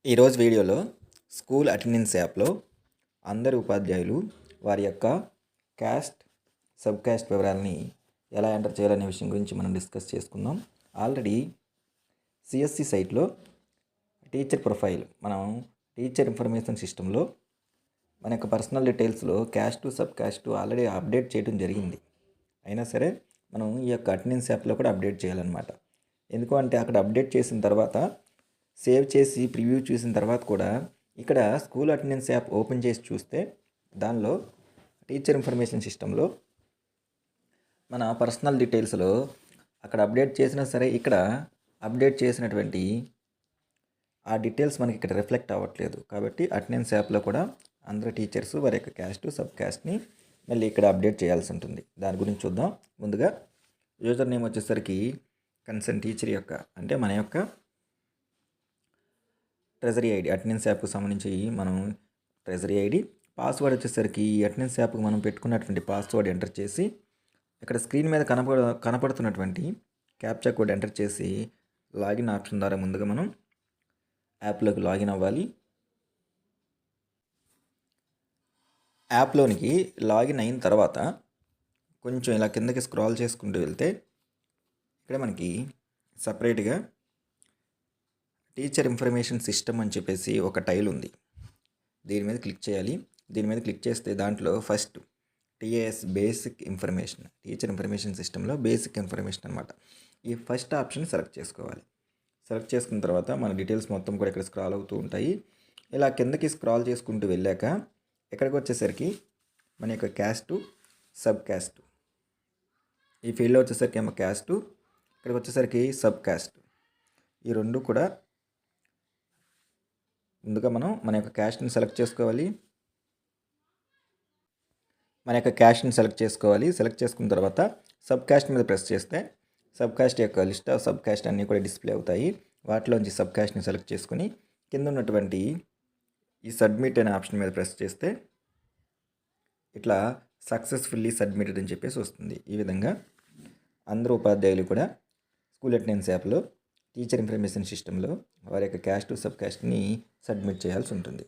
ఈరోజు వీడియోలో school attendance యాప్లో అందరి ఉపాధ్యాయులు వారి యొక్క క్యాస్ట్ సబ్ క్యాస్ట్ వివరాలని ఎలా ఎంటర్ చేయాలనే విషయం గురించి మనం డిస్కస్ చేసుకుందాం. ఆల్రెడీ సిఎస్సి సైట్లో టీచర్ ప్రొఫైల్ మనం టీచర్ ఇన్ఫర్మేషన్ సిస్టంలో మన యొక్క పర్సనల్ డీటెయిల్స్లో caste sub caste already update చేయడం జరిగింది. అయినా సరే మనం ఈ యొక్క అటెండెన్స్ యాప్లో కూడా అప్డేట్ చేయాలన్నమాట. ఎందుకు అంటే అక్కడ అప్డేట్ చేసిన తర్వాత సేవ్ చేసి ప్రివ్యూ చూసిన తర్వాత కూడా ఇక్కడ స్కూల్ అటెండెన్స్ యాప్ ఓపెన్ చేసి చూస్తే దానిలో టీచర్ ఇన్ఫర్మేషన్ సిస్టంలో మన పర్సనల్ డీటెయిల్స్లో అక్కడ అప్డేట్ చేసినా సరే ఇక్కడ అప్డేట్ చేసినటువంటి ఆ డీటెయిల్స్ మనకి ఇక్కడ రిఫ్లెక్ట్ అవ్వట్లేదు. కాబట్టి అటెండెన్స్ యాప్లో కూడా అందరు టీచర్స్ వారి యొక్క క్యాస్ట్ సబ్ క్యాస్ట్ని మళ్ళీ ఇక్కడ అప్డేట్ చేయాల్సి ఉంటుంది. దాని గురించి చూద్దాం. ముందుగా యూజర్ నేమ్ వచ్చేసరికి కన్సర్న్ టీచర్ యొక్క అంటే మన యొక్క ట్రెజరీ ఐడి అటెండెన్స్ యాప్కి సంబంధించి మనం ట్రెజరీ ఐడి, పాస్వర్డ్ వచ్చేసరికి ఈ అటెండెన్స్ యాప్కి మనం పెట్టుకున్నటువంటి పాస్వర్డ్ ఎంటర్ చేసి ఇక్కడ స్క్రీన్ మీద కనపడుతున్నటువంటి క్యాప్చా కోడ్ ఎంటర్ చేసి లాగిన్ ఆప్షన్ ద్వారా ముందుగా మనం యాప్లోకి లాగిన్ అవ్వాలి. యాప్లోనికి లాగిన్ అయిన తర్వాత కొంచెం ఇలా కిందకి స్క్రాల్ చేసుకుంటూ వెళ్తే ఇక్కడ మనకి సపరేట్గా టీచర్ ఇన్ఫర్మేషన్ సిస్టమ్ అని చెప్పేసి ఒక టైల్ ఉంది. దీని మీద క్లిక్ చేయాలి. దీని మీద క్లిక్ చేస్తే దాంట్లో first TAS basic information teacher information సిస్టంలో బేసిక్ ఇన్ఫర్మేషన్ అనమాట. ఈ ఫస్ట్ ఆప్షన్ సెలెక్ట్ చేసుకోవాలి. సెలెక్ట్ చేసుకున్న తర్వాత మన డీటెయిల్స్ మొత్తం కూడా ఇక్కడ స్క్రాల్ అవుతూ ఉంటాయి. ఇలా కిందకి స్క్రాల్ చేసుకుంటూ వెళ్ళాక ఇక్కడికి వచ్చేసరికి మన యొక్క క్యాస్టు సబ్ క్యాస్ట్ ఈ ఫీల్డ్లో వచ్చేసరికి ఏమో క్యాస్టు, ఇక్కడికి వచ్చేసరికి సబ్ క్యాస్ట్. ఈ రెండు కూడా ముందుగా మనం మన యొక్క క్యాస్ట్ని సెలెక్ట్ చేసుకోవాలి. సెలెక్ట్ చేసుకున్న తర్వాత సబ్ క్యాస్ట్ మీద ప్రెస్ చేస్తే సబ్ క్యాస్ట్ యొక్క లిస్ట్ ఆఫ్ సబ్ క్యాస్ట్ అన్నీ కూడా డిస్ప్లే అవుతాయి. వాటిలోంచి సబ్ క్యాస్ట్ని సెలెక్ట్ చేసుకుని కింద ఉన్నటువంటి ఈ సబ్మిట్ అనే ఆప్షన్ మీద ప్రెస్ చేస్తే ఇట్లా సక్సెస్ఫుల్లీ సబ్మిటెడ్ అని చెప్పేసి వస్తుంది. ఈ విధంగా అందరూ ఉపాధ్యాయులు కూడా స్కూల్ అటెండెన్స్ యాప్లో టీచర్ ఇన్ఫర్మేషన్ సిస్టంలో వారి యొక్క క్యాస్ట్ సబ్ క్యాస్ట్ని సబ్మిట్ చేయాల్సి ఉంటుంది.